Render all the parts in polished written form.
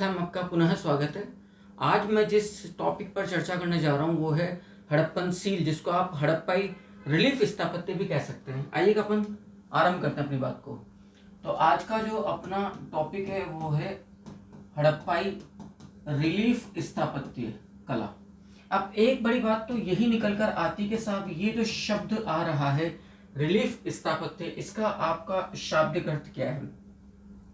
श्रृंखला में आपका पुनः स्वागत है। आज मैं जिस टॉपिक पर चर्चा करने जा रहा हूँ वो है हड़प्पन सील, जिसको आप हड़प्पाई रिलीफ स्थापत्य भी कह सकते हैं। आइए अपन आरंभ करते हैं अपनी बात को। तो आज का जो अपना टॉपिक है वो है हड़प्पाई रिलीफ स्थापत्य कला। अब एक बड़ी बात तो यही निकल कर आती कि साहब ये जो शब्द आ रहा है रिलीफ स्थापत्य, इसका आपका शाब्दिक अर्थ क्या है।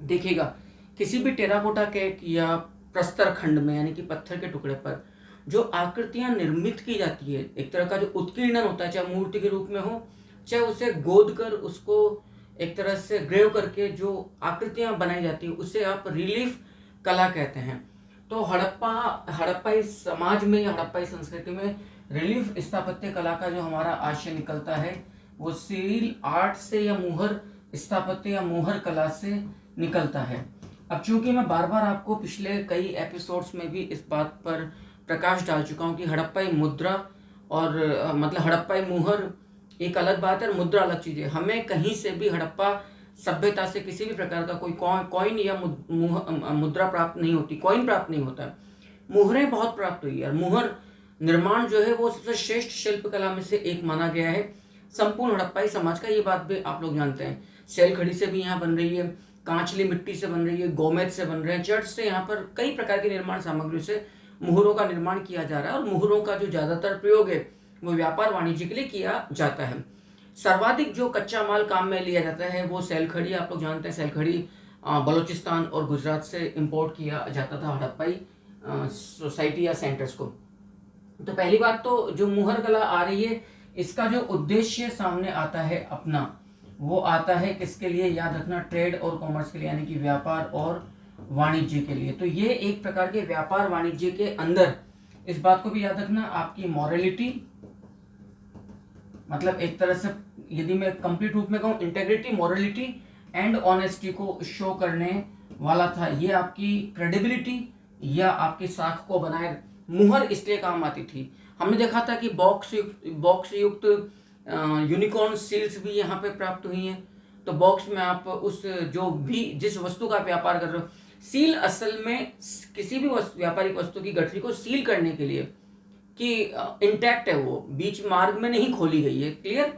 देखिएगा, किसी भी टेराकोटा केक या प्रस्तर खंड में यानी कि पत्थर के टुकड़े पर जो आकृतियां निर्मित की जाती है, एक तरह का जो उत्कीर्णन होता है, चाहे मूर्ति के रूप में हो, चाहे उसे गोद कर उसको एक तरह से ग्रेव करके जो आकृतियां बनाई जाती है, उसे आप रिलीफ कला कहते हैं। तो हड़प्पाई समाज में या हड़प्पाई संस्कृति में रिलीफ स्थापत्य कला का जो हमारा आशय निकलता है वो सील आर्ट से या मुहर स्थापत्य या मुहर कला से निकलता है। अब चूंकि मैं बार बार आपको पिछले कई एपिसोड्स में भी इस बात पर प्रकाश डाल चुका हूँ कि हड़प्पाई मुद्रा और मतलब हड़प्पाई मुहर एक अलग बात है, मुद्रा अलग चीज़ है। हमें कहीं से भी हड़प्पा सभ्यता से किसी भी प्रकार का कोई कॉइन या मुद्रा प्राप्त नहीं होती, कॉइन प्राप्त नहीं होता। मुहरें बहुत प्राप्त हुई है। मुहर निर्माण जो है वो सबसे श्रेष्ठ शिल्प कला में से एक माना गया है संपूर्ण हड़प्पाई समाज का। ये बात भी आप लोग जानते हैं। सेल खड़ी से भी यहाँ बन रही है, कांचली मिट्टी से बन रही है, गोमेद से बन रहे हैं, चर्च से, यहाँ पर कई प्रकार की निर्माण सामग्रियों से मुहरों का निर्माण किया जा रहा है। और मुहरों का जो ज़्यादातर प्रयोग है वो व्यापार वाणिज्य के लिए किया जाता है। सर्वाधिक जो कच्चा माल काम में लिया जाता है वो सेल खड़ी, आप लोग जानते हैं सेल खड़ी बलूचिस्तान और गुजरात से इंपोर्ट किया जाता था हड़प्पाई सोसाइटी या सेंटर्स को। तो पहली बात तो जो मुहर कला आ रही है इसका जो उद्देश्य सामने आता है अपना, वो आता है किसके लिए, याद रखना, ट्रेड और कॉमर्स के लिए, यानी कि व्यापार और वाणिज्य के लिए। तो ये एक प्रकार के व्यापार वाणिज्य के अंदर इस बात को भी याद रखना, आपकी मॉरलिटी, मतलब एक तरह से यदि मैं कंप्लीट रूप में कहूँ, इंटेग्रिटी, मॉरलिटी एंड ऑनेस्टी को शो करने वाला था। ये आपकी क्रेडिबिलिटी या आपकी साख को बनाए मुहर इसलिए काम आती थी। हमने देखा था कि बॉक्स युक्त यूनिकॉर्न सील्स भी यहाँ पे प्राप्त हुई हैं। तो बॉक्स में आप उस जो भी जिस वस्तु का व्यापार कर रहे हो, सील असल में किसी भी व्यापारिक वस्तु की गठरी को सील करने के लिए कि इंटैक्ट है, वो बीच मार्ग में नहीं खोली गई है। क्लियर।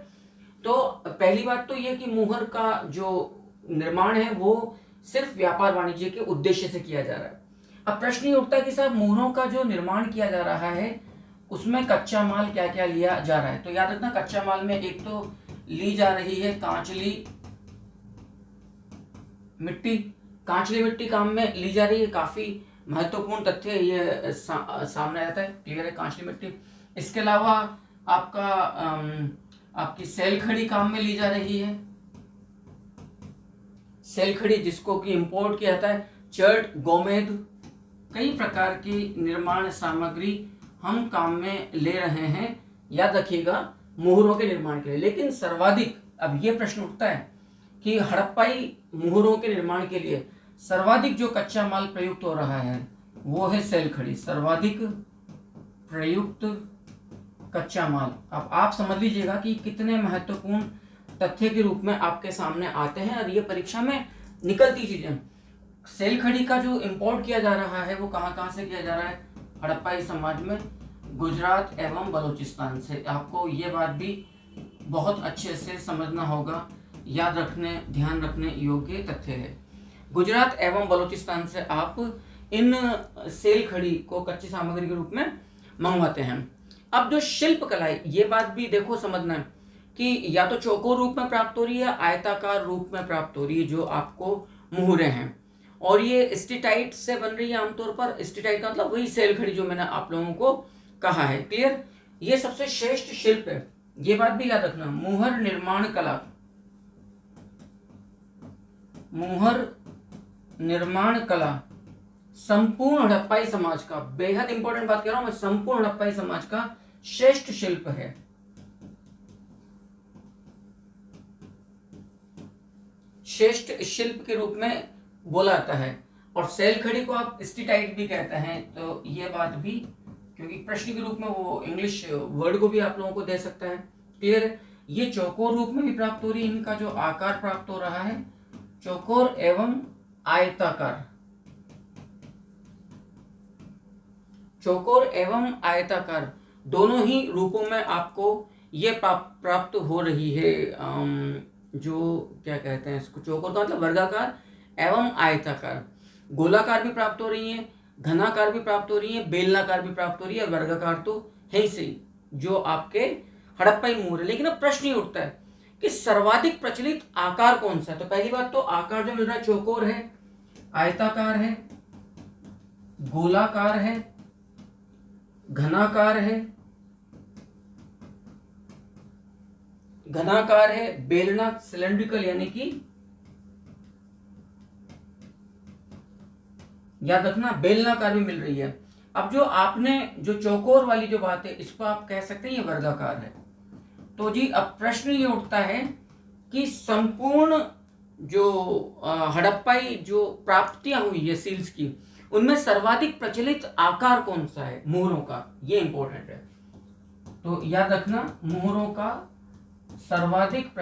तो पहली बात तो ये कि मुहर का जो निर्माण है वो सिर्फ व्यापार वाणिज्य के उद्देश्य से किया जा रहा है। अब प्रश्न ये उठता है कि साहब मुहरों का जो निर्माण किया जा रहा है उसमें कच्चा माल क्या क्या लिया जा रहा है। तो याद रखना, कच्चा माल में एक तो ली जा रही है कांचली मिट्टी। कांचली मिट्टी काम में ली जा रही है, काफी महत्वपूर्ण तथ्य ये सामने आता है। क्लियर है, कांचली मिट्टी। इसके अलावा आपका आपकी सेल खड़ी काम में ली जा रही है। सेल खड़ी जिसको कि इंपोर्ट किया जाता है, चर्ट, गोमेद, कई प्रकार की निर्माण सामग्री हम काम में ले रहे हैं, याद रखिएगा, मुहरों के निर्माण के लिए। लेकिन सर्वाधिक, अब ये प्रश्न उठता है कि हड़प्पाई मुहरों के निर्माण के लिए सर्वाधिक जो कच्चा माल प्रयुक्त हो रहा है वो है सेल खड़ी। सर्वाधिक प्रयुक्त कच्चा माल। अब आप समझ लीजिएगा कि कितने महत्वपूर्ण तथ्य के रूप में आपके सामने आते हैं और ये परीक्षा में निकलती चीजें। सेल खड़ी का जो इंपोर्ट किया जा रहा है वो कहाँ से किया जा रहा है हड़प्पाई समाज में, गुजरात एवं बलूचिस्तान से। आपको ये बात भी बहुत अच्छे से समझना होगा, याद रखने, ध्यान रखने योग्य तथ्य है। गुजरात एवं बलूचिस्तान से आप इन सेल खड़ी को कच्ची सामग्री के रूप में मंगवाते हैं। अब जो शिल्प कला है, ये बात भी देखो समझना है कि या तो चौकोर रूप में प्राप्त हो रही है, आयताकार रूप में प्राप्त हो रही है जो आपको मुहरें हैं। और ये स्टेटाइट से बन रही है आमतौर पर। स्टेटाइट का मतलब वही सेल खड़ी जो मैंने आप लोगों को कहा है। क्लियर। ये सबसे श्रेष्ठ शिल्प है, ये बात भी याद रखना। मुहर निर्माण कला, मुहर निर्माण कला संपूर्ण हड़प्पाई समाज का, बेहद इंपॉर्टेंट बात कह रहा हूं मैं, संपूर्ण हड़प्पाई समाज का श्रेष्ठ शिल्प है। श्रेष्ठ शिल्प के रूप में बोला जाता है। और सेल खड़ी को आप स्टेटाइट भी कहते हैं। तो ये बात भी, क्योंकि प्रश्न के रूप में वो इंग्लिश वर्ड को भी आप लोगों को दे सकता है। क्लियर है। ये चौकोर रूप में भी प्राप्त हो रही है, इनका जो आकार प्राप्त हो रहा है चौकोर एवं आयताकार। चौकोर एवं आयताकार दोनों ही रूपों में आपको ये प्राप्त हो रही है। जो क्या कहते हैं इसको, चौकोर का मतलब वर्गाकार एवं आयताकार, गोलाकार भी प्राप्त हो रही है, घनाकार भी प्राप्त हो रही है, बेलनाकार भी प्राप्त हो रही है, वर्गाकार तो है ही सही जो आपके हड़प्पाई मोहर है। लेकिन अब प्रश्न ये उठता है कि सर्वाधिक प्रचलित आकार कौन सा है। तो पहली बात तो आकार जो मिल रहा है चौकोर है, आयताकार है, गोलाकार है, घनाकार है, बेलना सिलेंड्रिकल यानी कि याद रखना बेलनाकार भी मिल रही है। अब जो आपने जो चौकोर वाली जो बात है इसको आप कह सकते हैं ये वर्गाकार है। तो जी अब प्रश्न ये उठता है कि संपूर्ण जो हड़प्पाई जो प्राप्तियां हुई है सील्स की, उनमें सर्वाधिक प्रचलित आकार कौन सा है मोहरों का, ये इंपॉर्टेंट है। तो याद रखना मोहरों का सर्वाधिक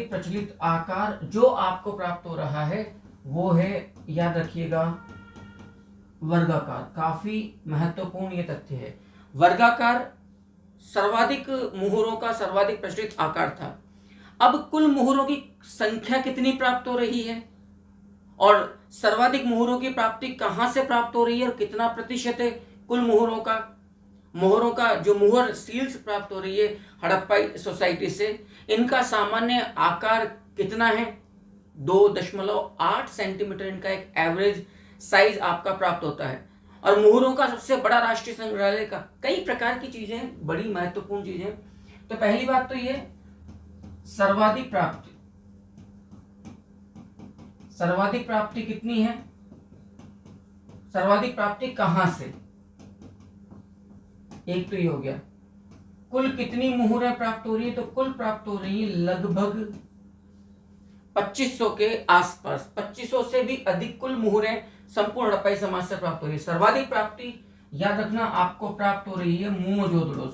प्रचलित आकार जो आपको प्राप्त हो रहा है वो है, याद रखिएगा, वर्गाकार। काफी महत्वपूर्ण ये तथ्य है, वर्गाकार सर्वाधिक मोहरों का सर्वाधिक प्रचलित आकार था। अब कुल मोहरों की संख्या कितनी प्राप्त हो रही है और सर्वाधिक मोहरों की प्राप्ति कहां से प्राप्त हो रही है और कितना प्रतिशत है कुल मोहरों का जो मोहर सील्स प्राप्त हो रही है हड़प्पाई सोसाइटी से, इनका सामान्य आकार कितना है, 2.8 सेंटीमीटर इनका एक एवरेज साइज आपका प्राप्त होता है। और मोहरों का सबसे बड़ा राष्ट्रीय संग्रहालय का कई प्रकार की चीजें, बड़ी महत्वपूर्ण चीजें। तो पहली बात तो ये सर्वाधिक प्राप्ति कितनी है, सर्वाधिक प्राप्ति कहां से, एक तो ये हो गया। कुल कितनी मोहरें प्राप्त हो रही है, तो कुल प्राप्त हो रही है लगभग 2500 के आसपास, 2500 से भी अधिक कुल मोहरें संपूर्ण हड़प्पाई समाज से प्राप्त हो रही है। सर्वाधिक प्राप्ति याद रखना आपको प्राप्त हो रही है मोहनजोदड़ो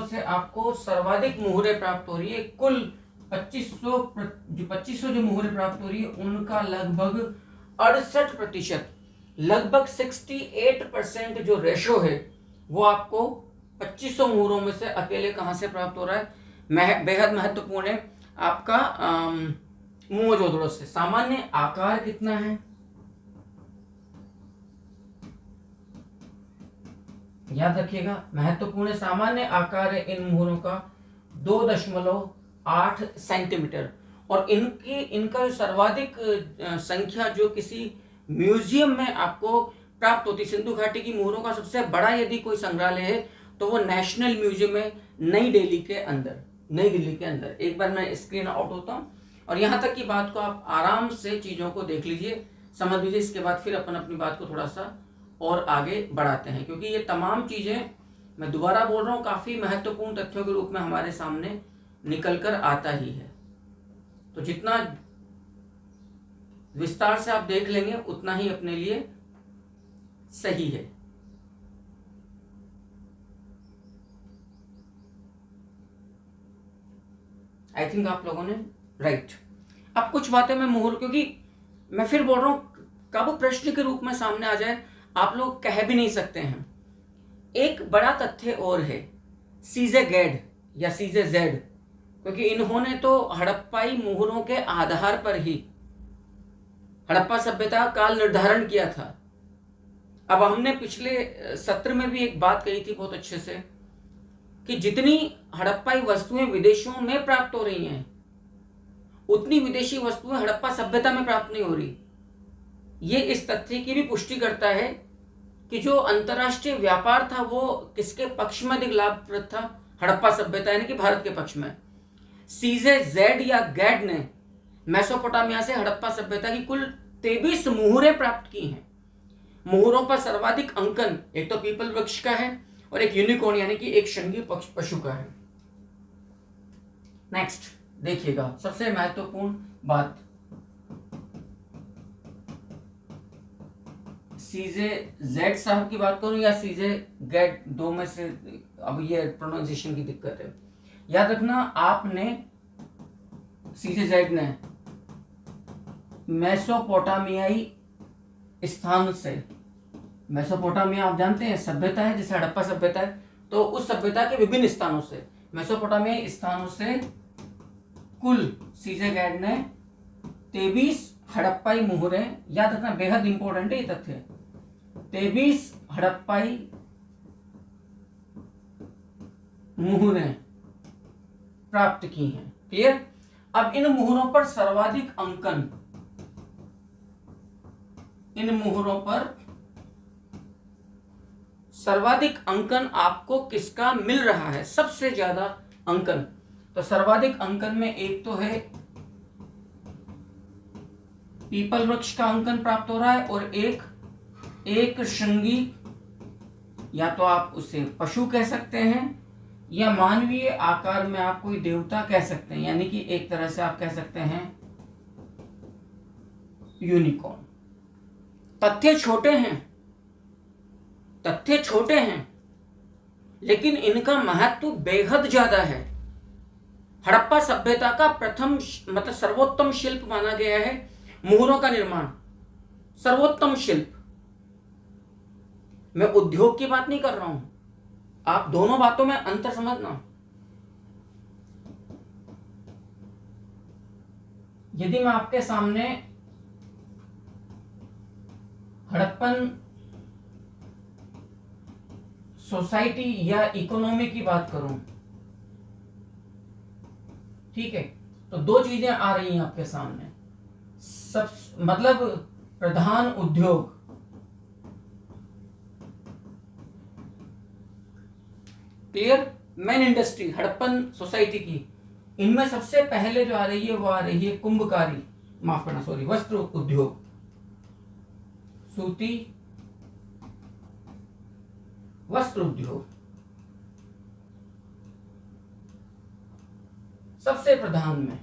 से आपको सर्वाधिक मोहरें प्राप्त हो रही है। कुल 2500 जो मोहरें प्राप्त हो रही है उनका लगभग 68%, लगभग 68% जो रेशो है वो आपको 2500 मोहरों में से अकेले कहां से प्राप्त हो रहा है, बेहद महत्वपूर्ण है आपका मोहनजोदड़ो से। सामान्य आकार कितना है, याद रखिएगा, महत्वपूर्ण है। सामान्य आकार है इन मोहरों का 2.8 सेंटीमीटर। और इनका सर्वाधिक संख्या जो किसी म्यूजियम में आपको प्राप्त होती, सिंधु घाटी की मोहरों का सबसे बड़ा यदि कोई संग्रहालय है तो वो नेशनल म्यूजियम है नई दिल्ली के अंदर। एक बार मैं स्क्रीन आउट होता हूँ और यहाँ तक की बात को आप आराम से चीजों को देख लीजिए, समझ लीजिए। इसके बाद फिर अपन अपनी बात को थोड़ा सा और आगे बढ़ाते हैं, क्योंकि ये तमाम चीजें मैं दोबारा बोल रहा हूँ काफी महत्वपूर्ण तथ्यों के रूप में हमारे सामने निकल कर आता ही है। तो जितना विस्तार से आप देख लेंगे उतना ही अपने लिए सही है। आई थिंक आप लोगों ने राइट। अब कुछ बातें मैं मोहर, क्योंकि मैं फिर बोल रहा हूं कब प्रश्न के रूप में सामने आ जाए आप लोग कह भी नहीं सकते हैं। एक बड़ा तथ्य और है सीजे गैड या सीजे जेड, क्योंकि इन्होंने तो हड़प्पाई मोहरों के आधार पर ही हड़प्पा सभ्यता काल निर्धारण किया था। अब हमने पिछले सत्र में भी एक बात कही थी बहुत अच्छे से कि जितनी हड़प्पाई वस्तुएं विदेशों में प्राप्त हो रही हैं उतनी विदेशी वस्तुएं हड़प्पा सभ्यता में प्राप्त नहीं हो रही। ये इस तथ्य की भी पुष्टि करता है कि जो अंतरराष्ट्रीय व्यापार था वो किसके पक्ष में अधिक लाभप्रद था, हड़प्पा सभ्यता यानी कि भारत के पक्ष में। सीजे जेड या गैड ने मेसोपोटामिया से हड़प्पा सभ्यता की कुल 23 मोहरें प्राप्त की हैं। मोहरों पर सर्वाधिक अंकन एक तो पीपल वृक्ष का है और एक यूनिकॉर्न यानी कि एक श्रृंगी पशु का है। नेक्स्ट देखिएगा, सबसे महत्वपूर्ण बात, सीजे जेड साहब की बात करूं या सीजे गैड, दो में से अब ये प्रोनाउंसिएशन की दिक्कत है। याद रखना आपने सीजे जेड ने मेसोपोटामियाई स्थान से। मेसोपोटामिया आप जानते हैं सभ्यता है, जैसे हड़प्पा सभ्यता है, तो उस सभ्यता के विभिन्न स्थानों से, मेसोपोटामियाई स्थानों से कुल सीजेगैड ने 23 हड़प्पाई मुहरें, याद रखना बेहद इंपॉर्टेंट है ये तथ्य, 23 हड़प्पाई मुहरें प्राप्त की हैं। क्लियर? अब इन मुहरों पर सर्वाधिक अंकन, इन मुहरों पर सर्वाधिक अंकन आपको किसका मिल रहा है, सबसे ज्यादा अंकन? तो सर्वाधिक अंकन में एक तो है पीपल वृक्ष का अंकन प्राप्त हो रहा है, और एक श्रृंगी, या तो आप उसे पशु कह सकते हैं या मानवीय आकार में आप कोई देवता कह सकते हैं, यानी कि एक तरह से आप कह सकते हैं यूनिकॉर्न। तथ्य छोटे हैं, लेकिन इनका महत्व बेहद ज्यादा है। हड़प्पा सभ्यता का प्रथम मतलब सर्वोत्तम शिल्प माना गया है मुहरों का निर्माण, सर्वोत्तम शिल्प। मैं उद्योग की बात नहीं कर रहा हूं, आप दोनों बातों में अंतर समझना। यदि मैं आपके सामने हड़प्पन सोसाइटी या इकोनॉमी की बात करूं, ठीक है, तो दो चीजें आ रही हैं आपके सामने। सब मतलब प्रधान उद्योग, clear, main industry Harappan society की, इनमें सबसे पहले जो आ रही है वो आ रही है कुंभकारी, माफ करना सॉरी, वस्त्र उद्योग, सूती वस्त्र उद्योग सबसे प्रधान में।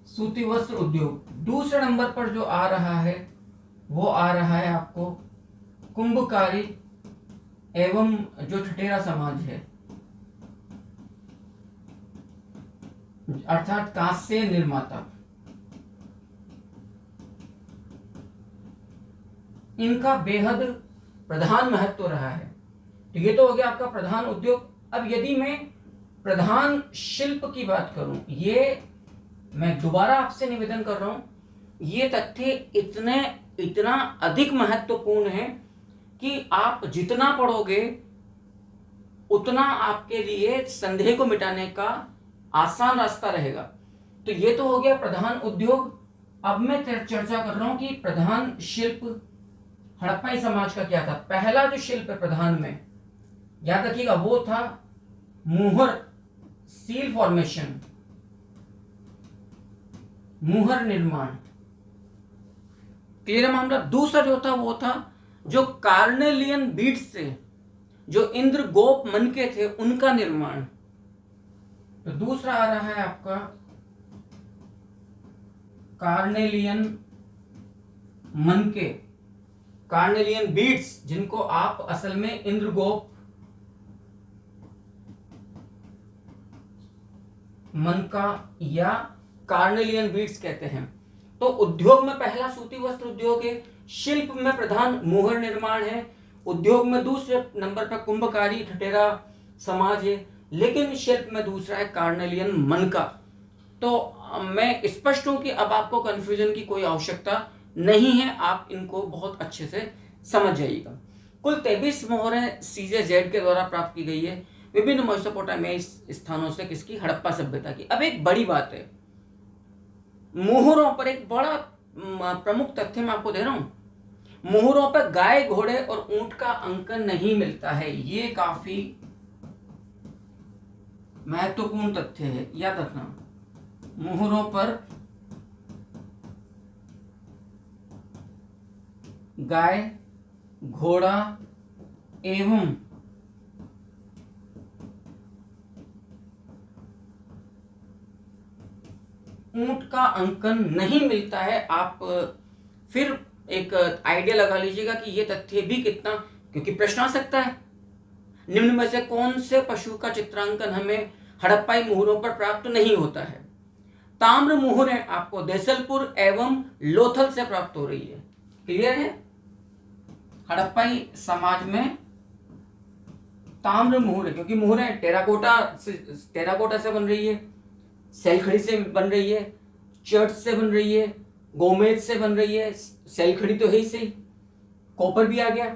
सूती वस्त्र उद्योग। दूसरे नंबर पर जो आ रहा है वो आ रहा है आपको कुंभकारी एवं जो ठठेरा समाज है, अर्थात कांस्य निर्माता, इनका बेहद प्रधान महत्व रहा है। तो ये तो हो गया आपका प्रधान उद्योग। अब यदि मैं प्रधान शिल्प की बात करूं, ये मैं दोबारा आपसे निवेदन कर रहा हूं, ये तथ्य इतना अधिक महत्वपूर्ण है कि आप जितना पढ़ोगे उतना आपके लिए संदेह को मिटाने का आसान रास्ता रहेगा। तो ये तो हो गया प्रधान उद्योग। अब मैं चर्चा कर रहा हूं कि प्रधान शिल्प हड़प्पाई समाज का क्या था। पहला जो शिल्प है प्रधान में, याद रखिएगा, वो था मुहर, सील फॉर्मेशन, मुहर निर्माण, क्लियर मामला। दूसरा जो था वो था जो कार्नेलियन बीड्स से, जो इंद्र गोप मनके थे, उनका निर्माण। तो दूसरा आ रहा है आपका कार्नेलियन मनके, कार्नेलियन बीड्स, जिनको आप असल में इंद्रगोप मनका या कार्नेलियन बीड्स कहते हैं। तो उद्योग में पहला सूती वस्त्र उद्योग है, शिल्प में प्रधान मुहर निर्माण है, उद्योग में दूसरे नंबर पर कुंभकारी ठठेरा समाज है, लेकिन शिल्प में दूसरा है कार्नेलियन मनका। तो मैं स्पष्ट हूं कि अब आपको कंफ्यूजन की कोई आवश्यकता नहीं है, आप इनको बहुत अच्छे से समझ जाइएगा। कुल 23 मोहरें सीजेजेड के द्वारा प्राप्त की गई है विभिन्न मेसोपोटामियाई स्थानों से, किसकी, हड़प्पा सभ्यता की। अब एक बड़ी बात है, मुहरों पर एक बड़ा प्रमुख तथ्य मैं आपको दे रहा हूं, मुहरों पर गाय, घोड़े और ऊंट का अंकन नहीं मिलता है। ये काफी महत्वपूर्ण तथ्य है, याद रखना। मुहरों पर गाय, घोड़ा एवं ऊंट का अंकन नहीं मिलता है। आप फिर एक आइडिया लगा लीजिएगा कि ये तथ्य भी कितना, क्योंकि प्रश्न आ सकता है निम्न में से कौन से पशु का चित्रांकन हमें हड़प्पाई मुहरों पर प्राप्त नहीं होता है। ताम्र मुहरें आपको देसलपुर एवं लोथल से प्राप्त हो रही है। क्लियर है? हड़प्पाई समाज में ताम्र मुहर, क्योंकि मुहरें टेराकोटा से बन रही है, सेलखड़ी से बन रही है, चर्च से बन रही है, गोमेज से बन रही है, सेलखड़ी तो है ही सही, कॉपर भी आ गया।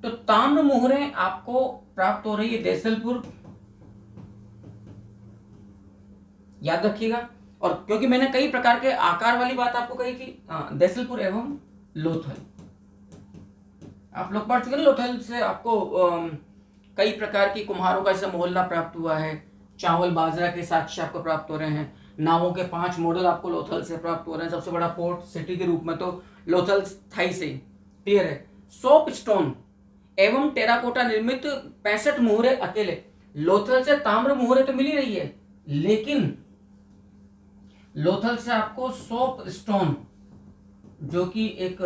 तो ताम्र मुहरें आपको प्राप्त हो रही है देसलपुर, याद रखिएगा। और क्योंकि मैंने कई प्रकार के आकार वाली बात आपको कही थी, देसलपुर एवं लोथल आप लोग पढ़ चुके हैं। लोथल से आपको कई प्रकार की कुम्हारों का ऐसा मोहल्ला प्राप्त हुआ है, चावल बाजरा के साक्ष्य आपको प्राप्त हो रहे हैं, नावों के 5 मॉडल आपको लोथल से प्राप्त हो रहे हैं। सबसे बड़ा पोर्ट सिटी के रूप में तो लोथल था ही सही। क्लियर है? सोप स्टोन एवं टेराकोटा निर्मित 65 मुहरे अकेले, लोथल से ताम्र मुहरे तो मिल ही रही है, लेकिन लोथल से आपको सोप स्टोन जो कि एक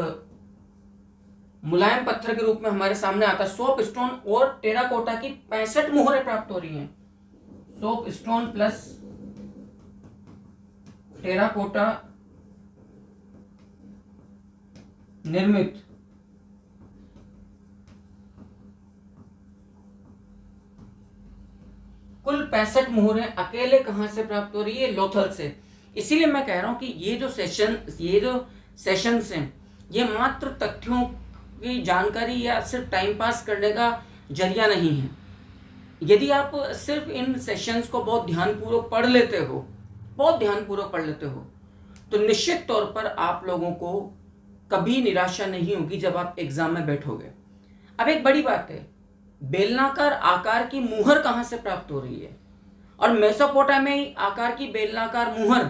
मुलायम पत्थर के रूप में हमारे सामने आता है, सोप स्टोन और टेराकोटा की 65 मुहरें प्राप्त हो रही हैं। सोप स्टोन प्लस टेराकोटा निर्मित कुल 65 मुहरें अकेले कहां से प्राप्त हो रही है? लोथल से। इसीलिए मैं कह रहा हूं कि ये जो सेशंस हैं, ये मात्र तथ्यों की जानकारी या सिर्फ टाइम पास करने का जरिया नहीं है। यदि आप सिर्फ इन सेशंस को बहुत ध्यानपूर्वक पढ़ लेते हो, तो निश्चित तौर पर आप लोगों को कभी निराशा नहीं होगी जब आप एग्जाम में बैठोगे। अब एक बड़ी बात है, बेलनाकार आकार की मुहर कहां से प्राप्त हो रही है? और मेसोपोटामियाई आकार की बेलनाकार मुहर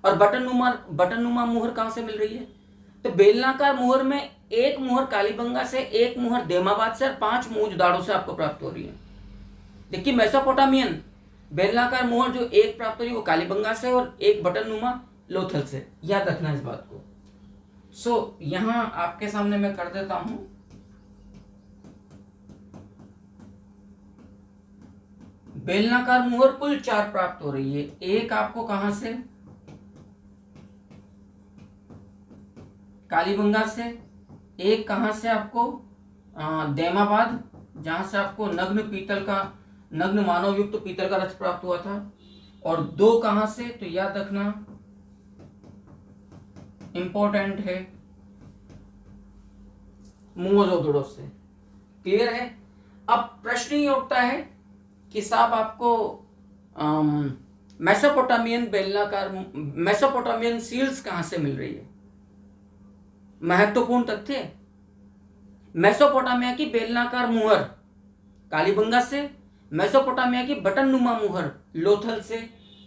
और बटननुमा मुहर कहां से मिल रही है? तो बेलनाकार मुहर में एक मुहर कालीबंगा से, एक मुहर देमाबाद से और 5 मूंजदाड़ों से आपको प्राप्त हो रही है। देखिए, मेसोपोटामियन बेलनाकार मुहर जो एक प्राप्त हो रही है वो कालीबंगा से और एक बटननुमा लोथल से। याद रखना इस बात को। सो यहां आपके सामने मैं कर देता हूं, बेलनाकार मुहर कुल 4 प्राप्त हो रही है। एक आपको कहां से? कालीबंगा से। एक कहां से आपको? देमाबाद, जहां से आपको नग्न मानव युक्त पीतल का रथ प्राप्त हुआ था। और 2 कहां से? तो याद रखना, इंपॉर्टेंट है, मोहनजोदड़ो से। क्लियर है? अब प्रश्न ये उठता है कि साहब आपको मेसोपोटामियन सील्स कहां से मिल रही है? महत्वपूर्ण तथ्य, मेसोपोटामिया की बेलनाकार मुहर कालीबंगा से, मेसोपोटामिया की बटननुमा मुहर लोथल से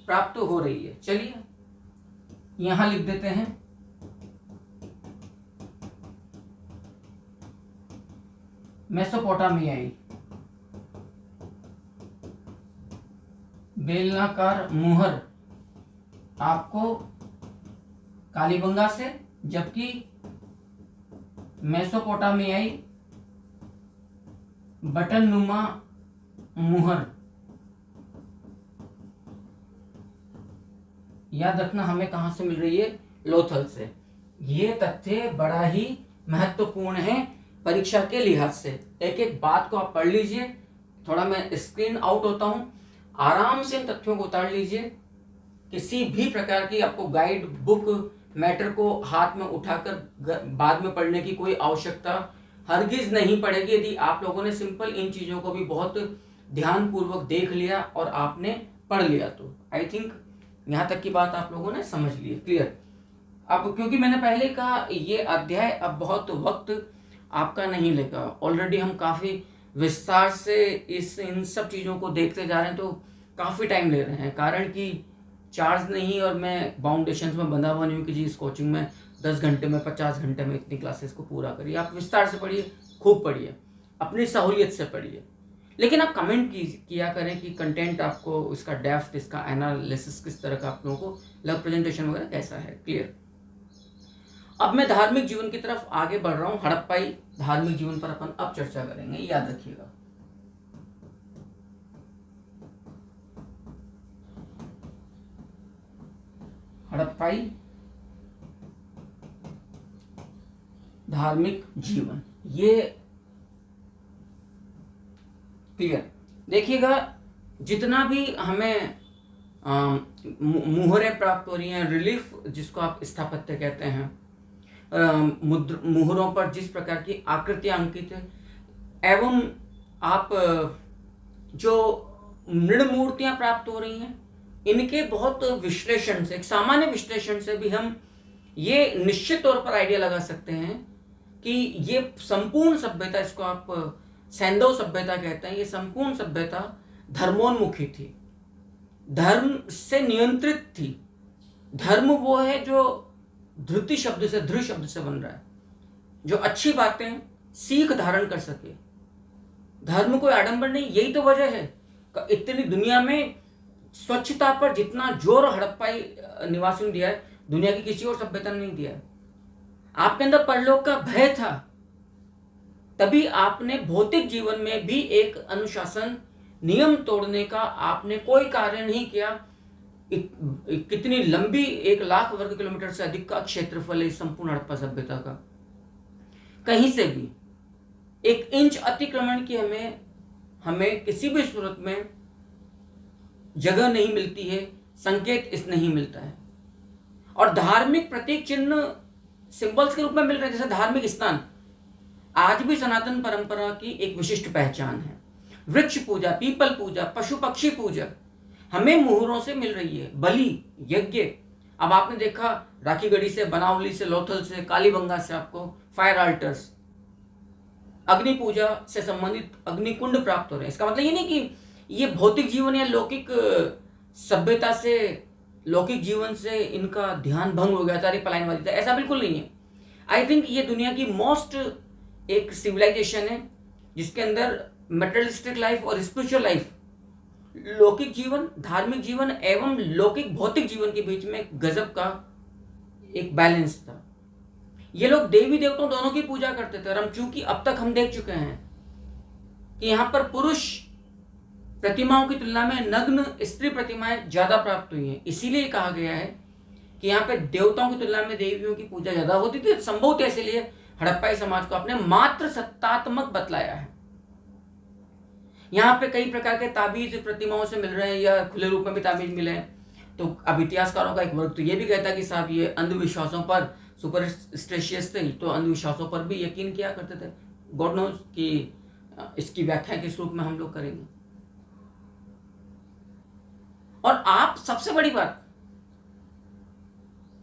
प्राप्त हो रही है। चलिए यहां लिख देते हैं, मेसोपोटामियाई बेलनाकार मुहर आपको कालीबंगा से, जबकि मेसोपोटामियाई बटननुमा मुहर, याद रखना, हमें कहां से मिल रही है? लोथल से। ये तथ्य बड़ा ही महत्वपूर्ण है परीक्षा के लिहाज से। एक एक बात को आप पढ़ लीजिए। थोड़ा मैं स्क्रीन आउट होता हूं, आराम से इन तथ्यों को उतार लीजिए। किसी भी प्रकार की आपको गाइड बुक मैटर को हाथ में उठाकर बाद में पढ़ने की कोई आवश्यकता हरगिज नहीं पड़ेगी, यदि आप लोगों ने सिंपल इन चीजों को भी बहुत ध्यानपूर्वक देख लिया और आपने पढ़ लिया। तो आई थिंक यहां तक की बात आप लोगों ने समझ ली है। क्लियर? अब क्योंकि मैंने पहले कहा, ये अध्याय अब बहुत वक्त आपका नहीं लेगा। ऑलरेडी हम काफी विस्तार से इन सब चीजों को देखते जा रहे हैं, तो काफी टाइम ले रहे हैं। कारण कि चार्ज नहीं, और मैं बाउंडेशन में बंधा हुआ नहीं हूँ कि जी इस कोचिंग में 10 घंटे में 50 घंटे में इतनी क्लासेस को पूरा करिए। आप विस्तार से पढ़िए, खूब पढ़िए, अपनी सहूलियत से पढ़िए। लेकिन आप कमेंट किया करें कि कंटेंट आपको, इसका डेप्थ, इसका एनालिसिस किस तरह का आप लोगों को लग, प्रेजेंटेशन वगैरह कैसा है। क्लियर? अब मैं धार्मिक जीवन की तरफ आगे बढ़ रहा हूँ। हड़प्पाई धार्मिक जीवन पर अपन अब चर्चा करेंगे, याद रखिएगा। हड़प्पाई धार्मिक जीवन, ये क्लियर। देखिएगा, जितना भी हमें मुहरें प्राप्त हो रही हैं, रिलीफ जिसको आप स्थापत्य कहते हैं, मुहरों पर जिस प्रकार की आकृतियां अंकित है, एवं आप जो मृण मूर्तियां प्राप्त हो रही हैं, इनके बहुत विश्लेषण से, एक सामान्य विश्लेषण से भी हम ये निश्चित तौर पर आइडिया लगा सकते हैं कि ये संपूर्ण सभ्यता, इसको आप सैंधव सभ्यता कहते हैं, ये संपूर्ण सभ्यता धर्मोन्मुखी थी, धर्म से नियंत्रित थी। धर्म वो है जो धृति शब्द से, धृ शब्द से बन रहा है, जो अच्छी बातें सीख धारण कर सके। धर्म कोई आडंबर नहीं, यही तो वजह है इतनी दुनिया में स्वच्छता पर जितना जोर हड़प्पाई निवासियों ने दिया है, दुनिया की किसी और सभ्यता ने नहीं दिया है। आपके अंदर परलोक का भय था, तभी आपने भौतिक जीवन में भी एक अनुशासन, नियम तोड़ने का आपने कोई कार्य नहीं किया। कितनी लंबी 1,00,000 वर्ग किलोमीटर से अधिक का क्षेत्रफल है इस संपूर्ण हड़प्पा सभ्यता का। कहीं से भी 1 इंच अतिक्रमण की हमें किसी भी सूरत में जगह नहीं मिलती है, संकेत इस नहीं मिलता है। और धार्मिक प्रतीक चिन्ह सिंबल्स के रूप में मिल रहे हैं, जैसे धार्मिक स्थान आज भी सनातन परंपरा की एक विशिष्ट पहचान है। वृक्ष पूजा, पीपल पूजा, पशु पक्षी पूजा हमें मुहरों से मिल रही है। बलि, यज्ञ, अब आपने देखा राखीगढ़ी से, बनावली से, लोथल से, कालीबंगा से आपको फायर आल्टर्स, अग्नि पूजा से संबंधित अग्निकुंड प्राप्त हो रहे हैं। इसका मतलब ये नहीं कि ये भौतिक जीवन या लौकिक सभ्यता से, लौकिक जीवन से इनका ध्यान भंग हो गया था, पलायनवादी था, ऐसा बिल्कुल नहीं है। आई थिंक ये दुनिया की मोस्ट एक सिविलाइजेशन है जिसके अंदर मटेरियलिस्टिक लाइफ और स्पिरिचुअल लाइफ, लौकिक जीवन, धार्मिक जीवन एवं लौकिक भौतिक जीवन के बीच में गजब का एक बैलेंस था। ये लोग देवी देवताओं दोनों की पूजा करते थे। और हम चूंकि अब तक हम देख चुके हैं कि यहाँ पर पुरुष प्रतिमाओं की तुलना में नग्न स्त्री प्रतिमाएं ज्यादा प्राप्त हुई हैं, इसीलिए कहा गया है कि यहाँ पे देवताओं की तुलना में देवियों की पूजा ज्यादा होती थी। संभवतः इसलिए हड़प्पाई समाज को अपने मात्र सत्तात्मक बतलाया है। यहाँ पे कई प्रकार के ताबीज प्रतिमाओं से मिल रहे हैं या खुले रूप में भी ताबीज मिले हैं। तो अब इतिहासकारों का एक वर्ग तो ये भी कहता है कि साहब ये अंधविश्वासों पर सुपरस्टिशियस थे, तो अंधविश्वासों पर भी यकीन किया करते थे। गॉड नोज कि इसकी व्याख्या किस रूप में हम लोग करेंगे। और आप, सबसे बड़ी बात,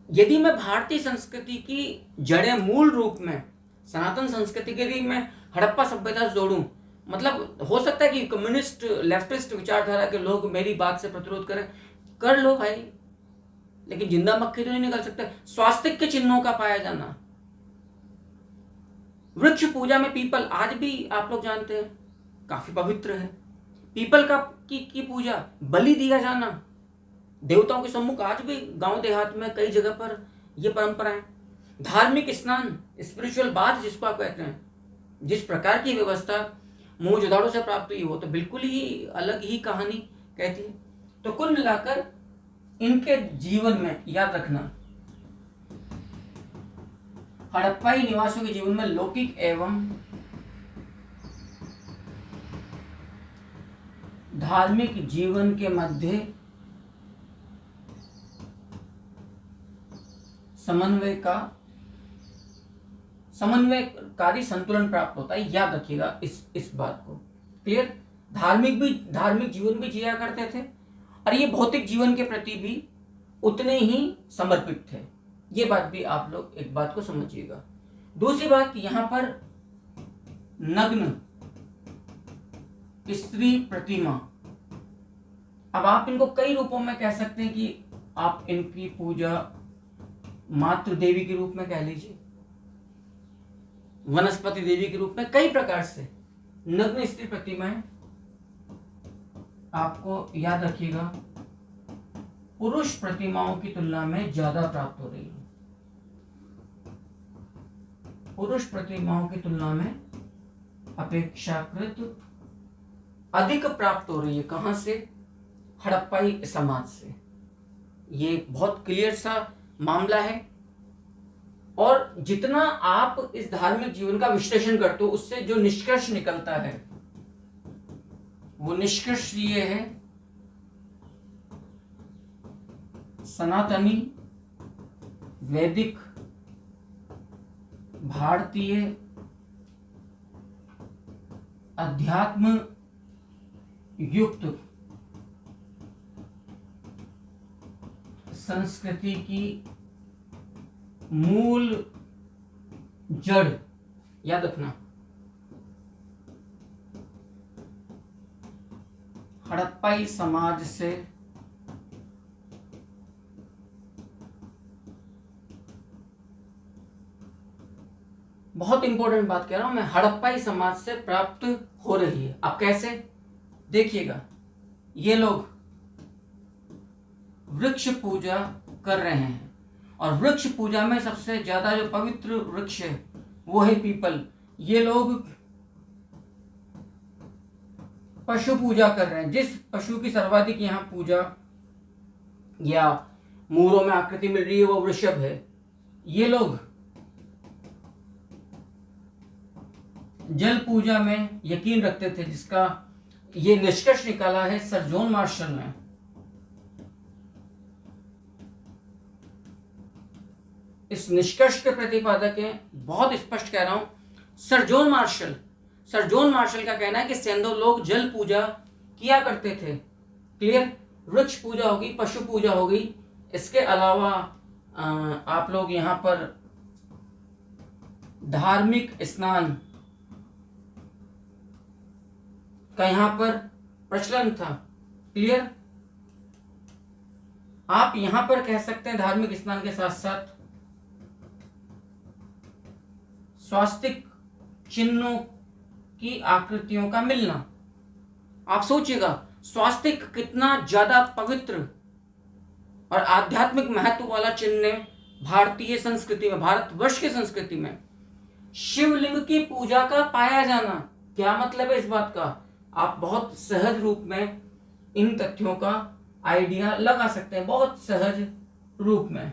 यदि मैं भारतीय संस्कृति की जड़ें मूल रूप में सनातन संस्कृति के लिए मैं हड़प्पा सभ्यता जोड़ूं, मतलब हो सकता है कि कम्युनिस्ट लेफ्टिस्ट विचारधारा के लोग मेरी बात से प्रतिरोध करें, कर लो भाई, लेकिन जिंदा मक्खी तो नहीं निकल सकते। स्वास्तिक के चिन्हों का पाया जाना, वृक्ष पूजा में पीपल आज भी आप लोग जानते हैं काफी पवित्र है। पीपल का की पूजा, बलि दिया जाना देवताओं के सम्मुख आज भी गांव देहात में कई जगह पर यह परंपरा है। धार्मिक स्नान, स्पिरिचुअल बाथ जिसको आप कहते हैं, जिस प्रकार की व्यवस्था मोहनजोदड़ो से प्राप्त हुई, वो तो बिल्कुल ही अलग ही कहानी कहती है। तो कुल मिलाकर इनके जीवन में याद रखना, हड़प्पाई निवासियों के जीवन में लौकिक एवं धार्मिक जीवन के मध्य समन्वयकारी संतुलन प्राप्त होता है। याद रखिएगा इस बात को। क्लियर? धार्मिक जीवन भी जिया करते थे और ये भौतिक जीवन के प्रति भी उतने ही समर्पित थे। ये बात भी आप लोग एक बात को समझिएगा। दूसरी बात, यहां पर नग्न स्त्री प्रतिमा, अब आप इनको कई रूपों में कह सकते हैं कि आप इनकी पूजा मातृ देवी के रूप में कह लीजिए, वनस्पति देवी के रूप में, कई प्रकार से नग्न स्त्री प्रतिमाएं आपको याद रखिएगा पुरुष प्रतिमाओं की तुलना में ज्यादा प्राप्त हो रही है। पुरुष प्रतिमाओं की तुलना में अपेक्षाकृत अधिक प्राप्त हो रही है। कहां से? हड़प्पाई समाज से। ये बहुत क्लियर सा मामला है। और जितना आप इस धार्मिक जीवन का विश्लेषण करते हो उससे जो निष्कर्ष निकलता है वो निष्कर्ष ये है, सनातनी वैदिक भारतीय अध्यात्म युक्त संस्कृति की मूल जड़, याद रखना, हड़प्पाई समाज से बहुत इंपॉर्टेंट बात कह रहा हूं मैं, हड़प्पाई समाज से प्राप्त हो रही है। अब कैसे, देखिएगा, ये लोग वृक्ष पूजा कर रहे हैं और वृक्ष पूजा में सबसे ज्यादा जो पवित्र वृक्ष है वो है पीपल। ये लोग पशु पूजा कर रहे हैं, जिस पशु की सर्वाधिक यहाँ पूजा या मूरों में आकृति मिल रही है वो वृषभ है। ये लोग जल पूजा में यकीन रखते थे, जिसका ये निष्कर्ष निकाला है सर जॉन मार्शल ने। इस निष्कर्ष के प्रतिपादक हैं, बहुत स्पष्ट कह रहा हूं, sir John Marshall. Sir John Marshall का कहना है कि सैंधव लोग जल पूजा किया करते थे। क्लियर, वृक्ष पूजा होगी, पशु पूजा होगी, इसके अलावा आप लोग यहां पर धार्मिक स्नान का यहां पर प्रचलन था। क्लियर, आप यहां पर कह सकते हैं धार्मिक स्नान के साथ साथ स्वास्तिक चिन्हों की आकृतियों का मिलना। आप सोचिएगा स्वास्तिक कितना ज्यादा पवित्र और आध्यात्मिक महत्व वाला चिन्ह है भारतीय संस्कृति में, भारतवर्ष की संस्कृति में। शिवलिंग की पूजा का पाया जाना, क्या मतलब है इस बात का, आप बहुत सहज रूप में इन तथ्यों का आइडिया लगा सकते हैं, बहुत सहज रूप में।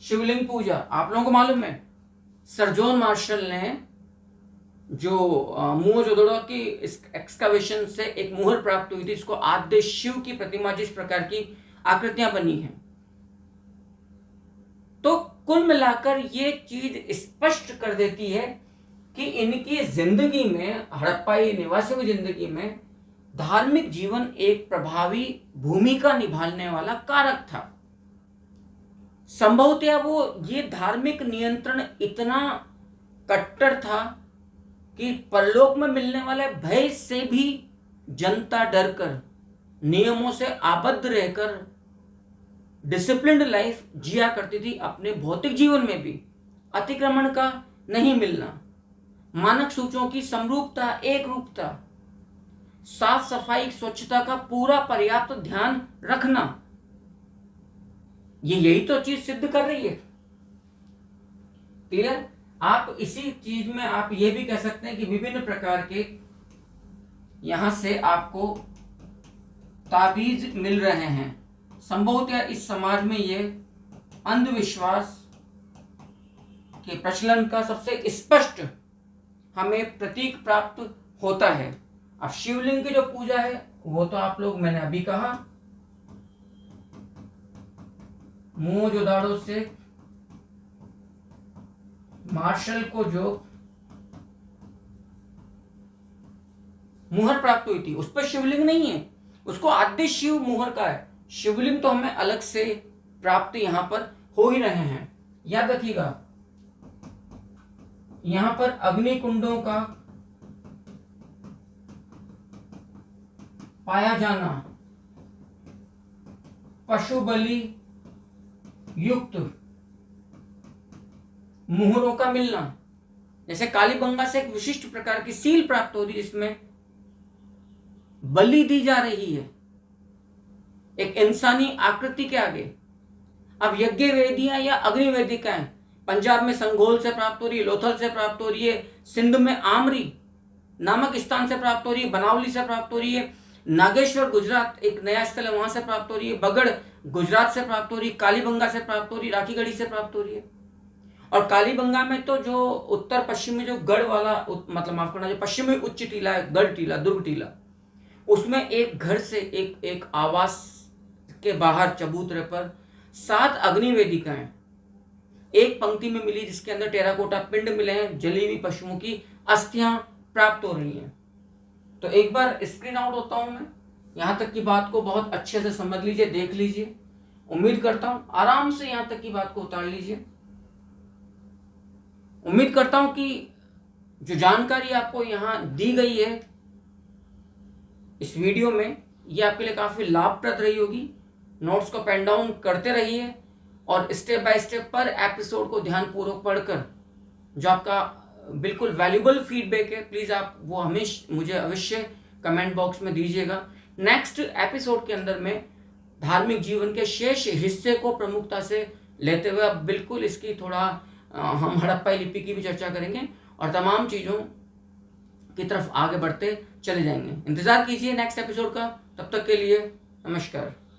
शिवलिंग पूजा आप लोगों को मालूम है, सर जॉन मार्शल ने जो मोहनजोदड़ो की एक्सकावेशन से एक मुहर प्राप्त हुई थी, इसको आद्य शिव की प्रतिमा जिस प्रकार की आकृतियां बनी हैं, तो कुल मिलाकर ये चीज स्पष्ट कर देती है कि इनकी जिंदगी में, हड़प्पाई निवासियों की जिंदगी में धार्मिक जीवन एक प्रभावी भूमिका निभाने वाला कारक था। संभवतः वो ये धार्मिक नियंत्रण इतना कट्टर था कि परलोक में मिलने वाले भय से भी जनता डरकर, नियमों से आबद्ध रहकर डिसिप्लिन्ड लाइफ जिया करती थी। अपने भौतिक जीवन में भी अतिक्रमण का नहीं मिलना, मानक सूचों की समरूपता, एक रूपता, साफ सफाई, स्वच्छता का पूरा पर्याप्त ध्यान रखना, ये यही तो चीज सिद्ध कर रही है। क्लियर, आप इसी चीज में आप ये भी कह सकते हैं कि विभिन्न प्रकार के यहां से आपको ताबीज मिल रहे हैं। संभवतः इस समाज में ये अंधविश्वास के प्रचलन का सबसे स्पष्ट हमें प्रतीक प्राप्त होता है। अब शिवलिंग की जो पूजा है वो तो आप लोग, मैंने अभी कहा, मोहनजोदड़ो से मार्शल को जो मुहर प्राप्त हुई थी उस पर शिवलिंग नहीं है, उसको आद्य शिव मुहर का है। शिवलिंग तो हमें अलग से प्राप्त यहां पर हो ही रहे हैं। याद रखिएगा, यहां पर अग्नि कुंडों का पाया जाना, पशु बलि युक्त मुहरों का मिलना, जैसे कालीबंगा से एक विशिष्ट प्रकार की सील प्राप्त हो रही है जिसमें बलि दी जा रही है एक इंसानी आकृति के आगे। अब यज्ञ वेदियां या अग्नि वेदिकाएं पंजाब में संघोल से प्राप्त हो रही है, लोथल से प्राप्त हो रही है, सिंध में आमरी, नामक स्थान से प्राप्त हो रही है, बनावली से प्राप्त हो रही है, नागेश्वर गुजरात एक नया स्थल है वहां से प्राप्त हो रही है, बगड़ गुजरात से प्राप्त हो रही है, कालीबंगा से प्राप्त हो रही है, राखीगढ़ी से प्राप्त हो रही है। और कालीबंगा में तो जो उत्तर पश्चिम में जो गढ़ वाला मतलब माफ करना, जो पश्चिमी उच्च टीला है, गढ़ टीला, दुर्ग टीला, उसमें एक घर से एक आवास के बाहर चबूतरे पर 7 अग्नि वेदिकाएं एक पंक्ति में मिली, जिसके अंदर टेराकोटा पिंड मिले हैं, जली हुई पशुओं की अस्थियां प्राप्त हो रही हैं। तो एक बार स्क्रीन आउट होता हूं मैं, यहां तक की बात को बहुत अच्छे से समझ लीजिए, देख लीजिए। उम्मीद करता हूं आराम से यहां तक की बात को उतार लीजिए। उम्मीद करता हूं कि जो जानकारी आपको यहां दी गई है इस वीडियो में, ये आपके लिए काफी लाभप्रद रही होगी। नोट्स को पेन डाउन करते रहिए और स्टेप बाय स्टेप पर एपिसोड को ध्यानपूर्वक पढ़कर जो आपका बिल्कुल वैल्यूबल फीडबैक है, प्लीज आप वो हमेशा मुझे अवश्य कमेंट बॉक्स में दीजिएगा। नेक्स्ट एपिसोड के अंदर में धार्मिक जीवन के शेष हिस्से को प्रमुखता से लेते हुए अब बिल्कुल इसकी थोड़ा हम हड़प्पाई लिपि की भी चर्चा करेंगे और तमाम चीज़ों की तरफ आगे बढ़ते चले जाएंगे। इंतजार कीजिए नेक्स्ट एपिसोड का। तब तक के लिए नमस्कार।